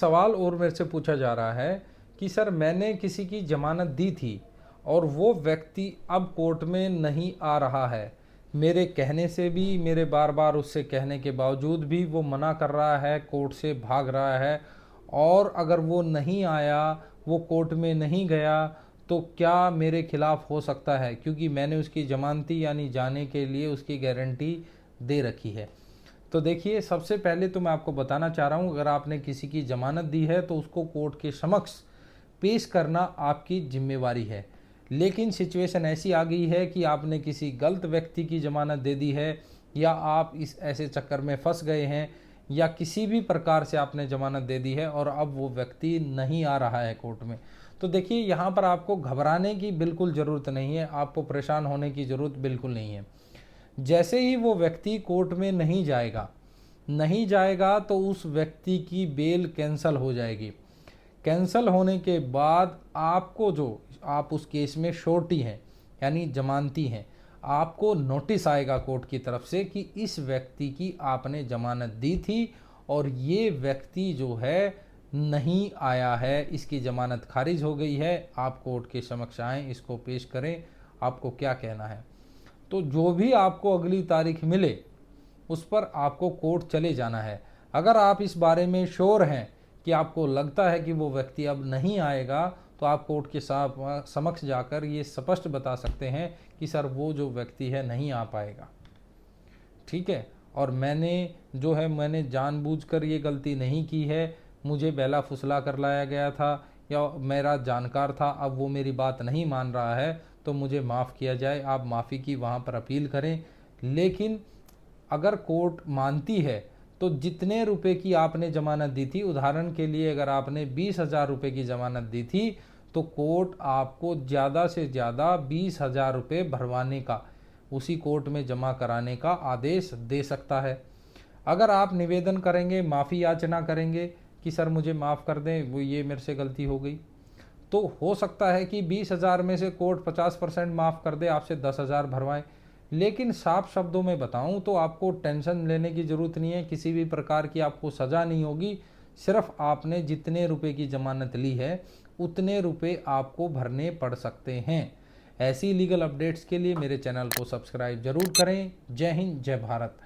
सवाल और मेरे से पूछा जा रहा है कि सर मैंने किसी की जमानत दी थी और वो व्यक्ति अब कोर्ट में नहीं आ रहा है। मेरे कहने से भी, मेरे बार बार उससे कहने के बावजूद भी वो मना कर रहा है, कोर्ट से भाग रहा है। और अगर वो नहीं आया, वो कोर्ट में नहीं गया, तो क्या मेरे खिलाफ हो सकता है? क्योंकि मैंने उसकी जमानती यानी जाने के लिए उसकी गारंटी दे रखी है। तो देखिए, सबसे पहले तो मैं आपको बताना चाह रहा हूँ, अगर आपने किसी की ज़मानत दी है तो उसको कोर्ट के समक्ष पेश करना आपकी जिम्मेवारी है। लेकिन सिचुएशन ऐसी आ गई है कि आपने किसी गलत व्यक्ति की ज़मानत दे दी है, या आप इस ऐसे चक्कर में फंस गए हैं, या किसी भी प्रकार से आपने ज़मानत दे दी है और अब वो व्यक्ति नहीं आ रहा है कोर्ट में। तो देखिए, यहाँ पर आपको घबराने की बिल्कुल ज़रूरत नहीं है, आपको परेशान होने की ज़रूरत बिल्कुल नहीं है। जैसे ही वो व्यक्ति कोर्ट में नहीं जाएगा तो उस व्यक्ति की बेल कैंसल हो जाएगी। कैंसल होने के बाद आपको, जो आप उस केस में श्योरिटी हैं यानी जमानती हैं, आपको नोटिस आएगा कोर्ट की तरफ से कि इस व्यक्ति की आपने जमानत दी थी और ये व्यक्ति जो है नहीं आया है, इसकी जमानत खारिज हो गई है, आप कोर्ट के समक्ष आएँ, इसको पेश करें, आपको क्या कहना है। तो जो भी आपको अगली तारीख मिले उस पर आपको कोर्ट चले जाना है। अगर आप इस बारे में श्योर हैं कि आपको लगता है कि वो व्यक्ति अब नहीं आएगा, तो आप कोर्ट के समक्ष जाकर ये स्पष्ट बता सकते हैं कि सर वो जो व्यक्ति है नहीं आ पाएगा, ठीक है। और मैंने जानबूझकर ये गलती नहीं की है, मुझे बेला फुसला कर लाया गया था या मेरा जानकार था, अब वो मेरी बात नहीं मान रहा है तो मुझे माफ़ किया जाए। आप माफ़ी की वहाँ पर अपील करें। लेकिन अगर कोर्ट मानती है तो जितने रुपए की आपने ज़मानत दी थी, उदाहरण के लिए अगर आपने 20,000 रुपये की ज़मानत दी थी, तो कोर्ट आपको ज़्यादा से ज़्यादा 20,000 रुपये भरवाने का, उसी कोर्ट में जमा कराने का आदेश दे सकता है। अगर आप निवेदन करेंगे, माफ़ी याचना करेंगे कि सर मुझे माफ़ कर दें, वो ये मेरे से गलती हो गई, तो हो सकता है कि 20,000 में से कोर्ट 50% माफ़ कर दे, आपसे 10,000 भरवाएं। लेकिन साफ शब्दों में बताऊं तो आपको टेंशन लेने की ज़रूरत नहीं है, किसी भी प्रकार की आपको सज़ा नहीं होगी। सिर्फ आपने जितने रुपए की ज़मानत ली है उतने रुपए आपको भरने पड़ सकते हैं। ऐसी लीगल अपडेट्स के लिए मेरे चैनल को सब्सक्राइब जरूर करें। जय हिंद, जय भारत।